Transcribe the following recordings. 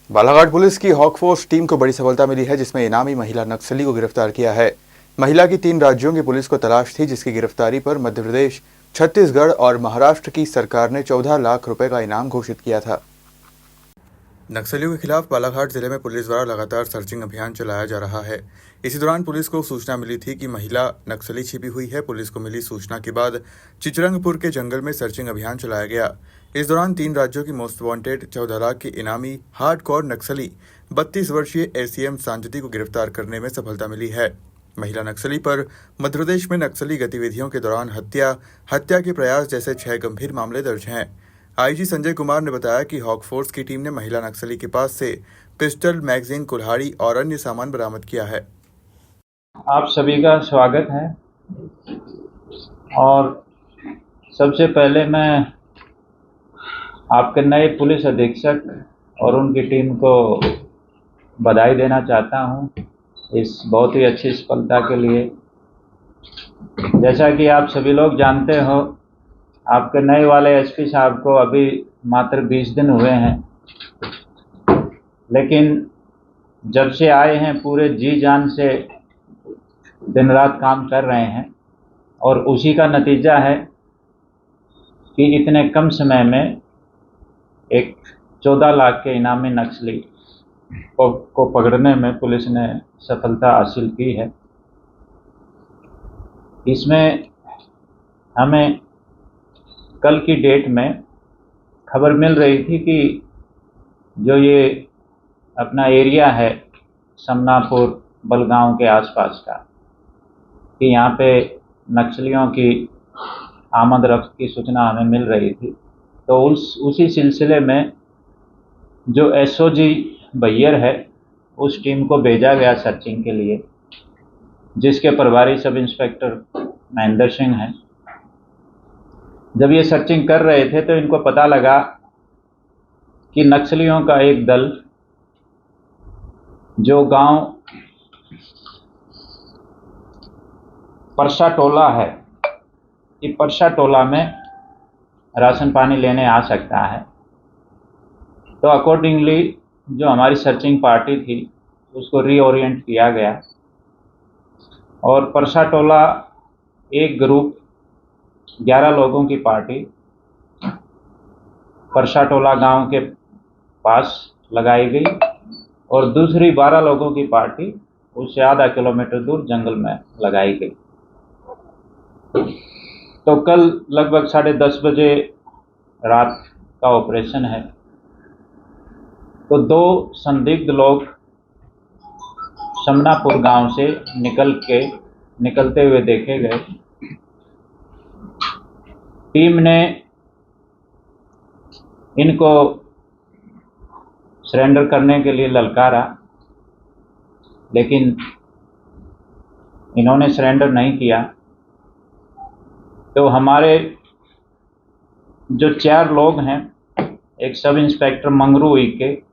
Balaghat police की hoc force team को बड़ी सफलता मिली है, जिसमें इनामी महिला नक्सली को गिरफ्तार किया है। महिला की 3 राज्यों की पुलिस को तलाश थी, जिसकी गिरफ्तारी पर मध्य प्रदेश, छत्तीसगढ़ और महाराष्ट्र की सरकार ने 14 लाख रुपए का इनाम घोषित किया था। नक्सलियों के खिलाफ बालाघाट जिले में पुलिस द्वारा लगातार सर्चिंग अभियान चलाया जा रहा है। इसी दौरान पुलिस को सूचना मिली थी कि महिला नक्सली छिपी हुई है। पुलिस को मिली सूचना के बाद चिचरंगपुर के जंगल में सर्चिंग अभियान चलाया गया। इस दौरान 3 राज्यों की मोस्ट वांटेड 14 लाख के इनामी हार्डकोर नक्सली 32 वर्षीय एसीएम सांजती को गिरफ्तार करने में सफलता मिली है। महिला नक्सली पर मध्य प्रदेश में नक्सली गतिविधियों के दौरान हत्या के प्रयास जैसे 6 गंभीर मामले दर्ज हैं। आईजी संजय कुमार ने बताया कि हॉक फोर्स की टीम ने महिला नक्सली के पास से पिस्टल, मैगजीन, कुल्हाड़ी और अन्य सामान बरामद किया है। आप सभी का स्वागत है और सबसे पहले मैं आपके नए पुलिस अधीक्षक और उनकी टीम को बधाई देना चाहता हूं इस बहुत ही अच्छी सफलता के लिए। जैसा कि आप सभी लोग जानते हो, आपके नए वाले एसपी साहब को अभी मात्र 20 दिन हुए हैं, लेकिन जब से आए हैं पूरे जी जान से दिन रात काम कर रहे हैं और उसी का नतीजा है कि इतने कम समय में एक 14 लाख के इनामी नक्सली को पकड़ने में पुलिस ने सफलता हासिल की है। इसमें हमें कल की डेट में खबर मिल रही थी कि जो ये अपना एरिया है समनापुर बलगांव के आसपास का, कि यहाँ पे नक्सलियों की आमद रफ्त की सूचना हमें मिल रही थी। तो उसी सिलसिले में जो एसओजी बैयर है उस टीम को भेजा गया सर्चिंग के लिए, जिसके प्रभारी सब इंस्पेक्टर महेंद्र सिंह हैं। जब ये सर्चिंग कर रहे थे तो इनको पता लगा कि नक्सलियों का एक दल जो गांव परसा टोला है, कि परसा टोला में राशन पानी लेने आ सकता है। तो अकॉर्डिंगली जो हमारी सर्चिंग पार्टी थी उसको रीओरिएंट किया गया और परसा टोला एक ग्रुप 11 लोगों की पार्टी परसा टोला गांव के पास लगाई गई और दूसरी 12 लोगों की पार्टी उससे आधा किलोमीटर दूर जंगल में लगाई गई। तो कल लगभग 10:30 बजे रात का ऑपरेशन है। तो 2 संदिग्ध लोग समनापुर गांव से निकलते हुए देखे गए। टीम ने इनको सरेंडर करने के लिए ललकारा, लेकिन इन्होंने सरेंडर नहीं किया। तो हमारे जो 4 लोग हैं, एक सब इंस्पेक्टर मंगरू उइके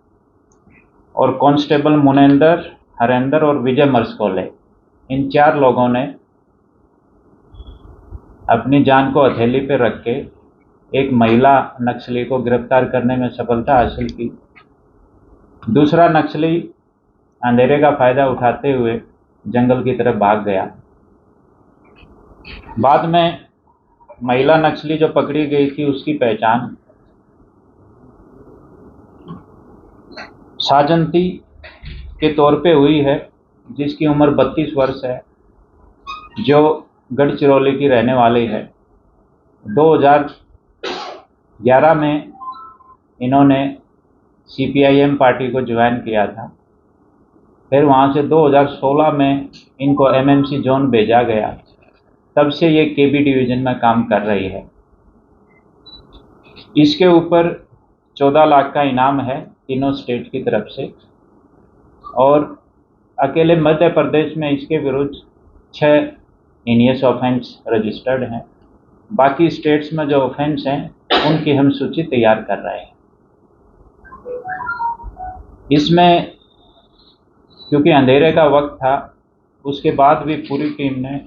और कांस्टेबल मुनेंदर, हरेंद्र और विजय मर्सकोले, इन 4 लोगों ने अपनी जान को हथेली पर रख के एक महिला नक्सली को गिरफ्तार करने में सफलता हासिल की। दूसरा नक्सली अंधेरे का फायदा उठाते हुए जंगल की तरफ भाग गया। बाद में महिला नक्सली जो पकड़ी गई थी उसकी पहचान साजंती के तौर पे हुई है, जिसकी उम्र 32 वर्ष है, जो गढ़चिरौली की रहने वाली है। 2011 में इन्होंने सीपीआईएम पार्टी को ज्वाइन किया था। फिर वहाँ से 2016 में इनको एमएमसी जोन भेजा गया। तब से ये केबी डिवीज़न में काम कर रही है। इसके ऊपर 14 लाख का इनाम है तीनों स्टेट की तरफ से, और अकेले मध्य प्रदेश में इसके विरुद्ध 6 इनियस ऑफेंस रजिस्टर्ड हैं। बाकी स्टेट्स में जो ऑफेंस हैं उनकी हम सूची तैयार कर रहे हैं। इसमें क्योंकि अंधेरे का वक्त था, उसके बाद भी पूरी टीम ने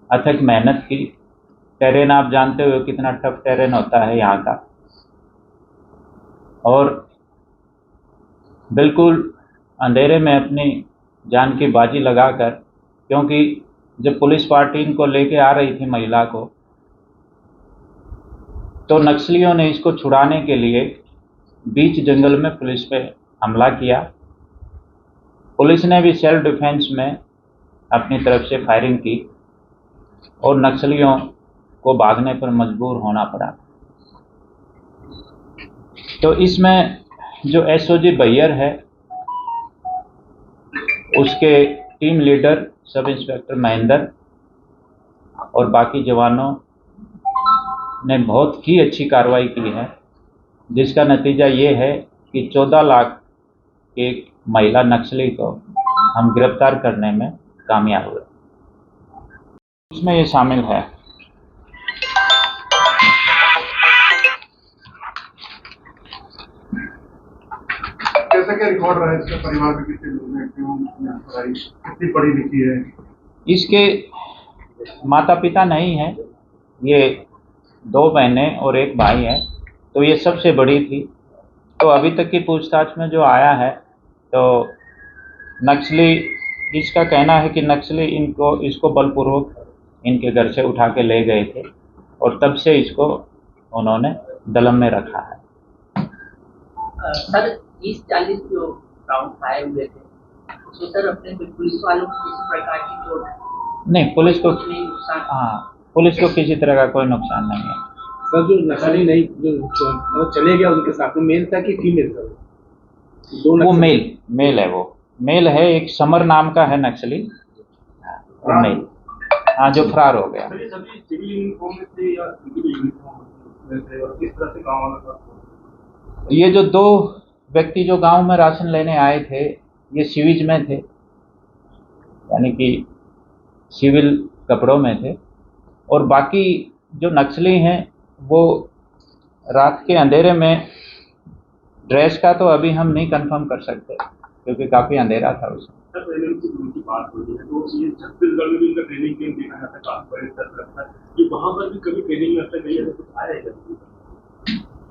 अथक मेहनत की। टेरेन आप जानते हो कितना टफ टेरेन होता है यहाँ का, और बिल्कुल अंधेरे में अपनी जान की बाजी लगाकर, क्योंकि जब पुलिस पार्टी इनको लेके आ रही थी महिला को, तो नक्सलियों ने इसको छुड़ाने के लिए बीच जंगल में पुलिस पे हमला किया। पुलिस ने भी सेल्फ डिफेंस में अपनी तरफ से फायरिंग की और नक्सलियों को भागने पर मजबूर होना पड़ा। तो इसमें जो एसओजी बैयर है, उसके team leader sub inspector Mahendra और बाकी जवानों ने बहुत ही अच्छी कार्रवाई की है, जिसका नतीजा ये है कि 14 लाख के एक महिला नक्सली को हम गिरफ्तार करने में कामयाब हुए। उसमें ये शामिल है। कैसा क्या रिकॉर्ड रहा है इसका, परिवार में कितने लोग हैं, क्यों पढ़ाई कितनी पढ़ी लिखी है? इसके माता पिता नहीं हैं, ये 2 बहनें और 1 भाई है, तो ये सबसे बड़ी थी। तो अभी तक की पूछताछ में जो आया है, तो नक्सली, इसका कहना है कि नक्सली इसको बलपूर्वक इनके घर से उठा के ले गए थे और तब से इसको उन्होंने दलम में रखा है। सर 30-40 जो राउंड फायर हुए थे, उसमें सर अपने पुलिस वालों को किसी प्रकार की चोट नहीं, पुलिस को नुकसान? हाँ, पुलिस को किसी तरह का कोई नुकसान नहीं है। सर जो नक्सली नहीं जो चले गया, उनके साथ में मेल था कि फीमेल था? वो मेल है, वो मेल है। एक समर नाम का है नक्सली, वो मेल, हाँ, जो फरार हो गया। सभी सिविल यूनिफॉर्म में थे या सिविल यूनिफॉर्म में थे, और किस तरह से गाँव वाला था? ये जो 2 व्यक्ति जो गांव में राशन लेने आए थे, ये सिविज में थे, यानी कि सिविल कपड़ों में थे, और बाकी जो नक्सली हैं वो रात के अंधेरे में, ड्रेस का तो अभी हम नहीं कंफर्म कर सकते क्योंकि काफ़ी अंधेरा था उसमें। सर पहले उनकी बात हो रही है, तो ये छत्तीसगढ़ में भी इनका ट्रेनिंग कैंप देखा जाता है, काफी बड़े स्तर पर लगता है कि वहाँ पर भी कभी ट्रेनिंग में असर नहीं है, कुछ आया है?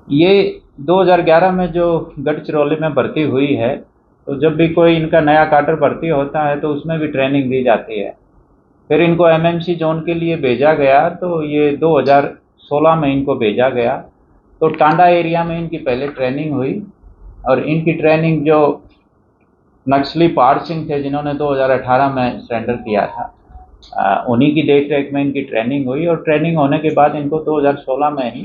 ये 2011 में जो गढ़चिरौली में भर्ती हुई है, तो जब भी कोई इनका नया काडर भर्ती होता है तो उसमें भी ट्रेनिंग दी जाती है। फिर इनको एमएमसी जोन के लिए भेजा गया, तो ये 2016 में इनको भेजा गया। तो टांडा एरिया में इनकी पहले ट्रेनिंग हुई, और इनकी ट्रेनिंग जो नक्सली पहाड़ सिंह थे जिन्होंने 2018 में सरेंडर किया था, उन्हीं की देख रेख में इनकी ट्रेनिंग हुई, और ट्रेनिंग होने के बाद इनको 2016 में ही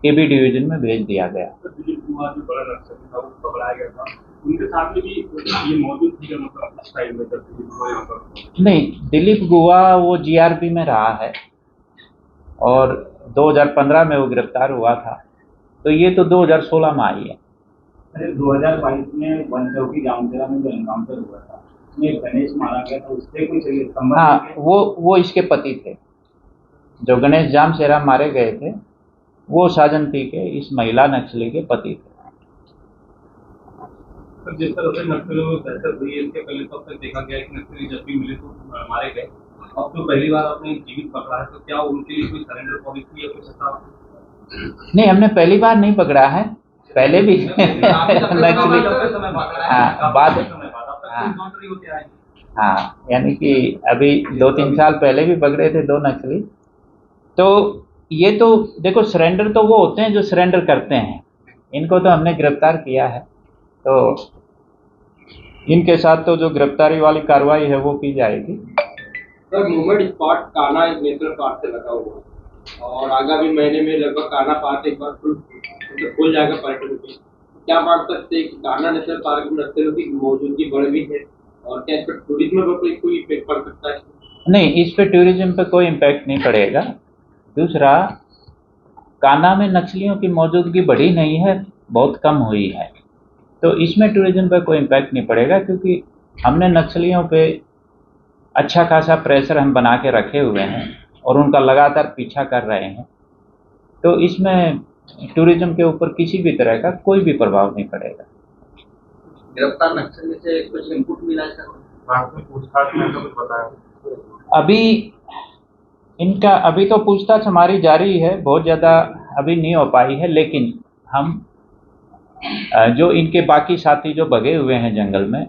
केबी डिवीजन में भेज दिया गया। दिलीप कुमार जो बड़ा नक्सली था, वो पकड़ाया गया था, उनके साथ में भी ये मौजूद थी, मतलब उस टाइम में जब दिलीप कुमार यहाँ पर? नहीं, दिलीप गुआ वो जीआरपी में रहा है और 2015 में वो गिरफ्तार हुआ था, तो ये तो 2016 में आई है। अरे 2022 में बनचौकी जामतेरा में जो एनकाउंटर हुआ था, उसमें गणेश मारा गया था, उससे कोई संबंध? हाँ, वो इसके पति थे। जो गणेश जामसेरा मारे गए थे, वो साजन पी के इस महिला नक्सली के पति थे। जिस तरह से नक्सलियों में दहशत हुई है, इसके पहले तो अब तक देखा गया है कि नक्सली जब भी मिले तो मारे गए। अब तो पहली बार आपने जीवित पकड़ा है, तो क्या उनके लिए कोई सरेंडर पॉलिसी या कुछ ऐसा? नहीं, हमने पहली बार नहीं पकड़ा है, पहले भी नक्सली, हाँ, बाद, हाँ, यानी कि अभी 2-3 साल पहले भी पकड़े थे 2 नक्सली। तो ये तो देखो, सरेंडर तो वो होते हैं जो सरेंडर करते हैं, इनको तो हमने गिरफ्तार किया है, तो इनके साथ तो जो गिरफ्तारी वाली कार्रवाई है वो की जाएगी। सर मूवमेंट स्पॉट कान्हा एक नेशनल पार्क से लगा हुआ है और आगामी महीने में लगभग कान्हा पार्क एक बार खुल जाएगा पर्यटन के। क्या मान सकते हैं कि कान्हा नेशनल पार्क में नक्सलियों की मौजूदगी बढ़ गई है, और क्या इस पर टूरिज्म पर कोई इम्पैक्ट पड़ सकता है? नहीं, इस पे टूरिज्म पे कोई इम्पैक्ट नहीं पड़ेगा। दूसरा, कान्हा में नक्सलियों की मौजूदगी बढ़ी नहीं है, बहुत कम हुई है, तो इसमें टूरिज्म पर कोई इम्पैक्ट नहीं पड़ेगा, क्योंकि हमने नक्सलियों पे अच्छा खासा प्रेशर हम बना के रखे हुए हैं और उनका लगातार पीछा कर रहे हैं, तो इसमें टूरिज्म के ऊपर किसी भी तरह का कोई भी प्रभाव नहीं पड़ेगा। गिरफ्तार नक्सली से कुछ इनपुट मिला है सर? पूछताछ में कुछ बताया? अभी तो पूछताछ हमारी जारी है, बहुत ज़्यादा अभी नहीं हो पाई है, लेकिन हम जो इनके बाकी साथी जो भगे हुए हैं जंगल में,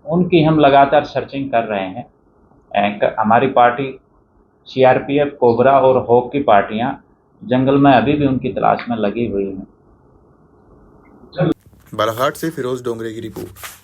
उनकी हम लगातार सर्चिंग कर रहे हैं। हमारी पार्टी सीआरपीएफ, कोबरा और होक की पार्टियां जंगल में अभी भी उनकी तलाश में लगी हुई हैं। बालाघाट से फिरोज डोंगरे की रिपोर्ट।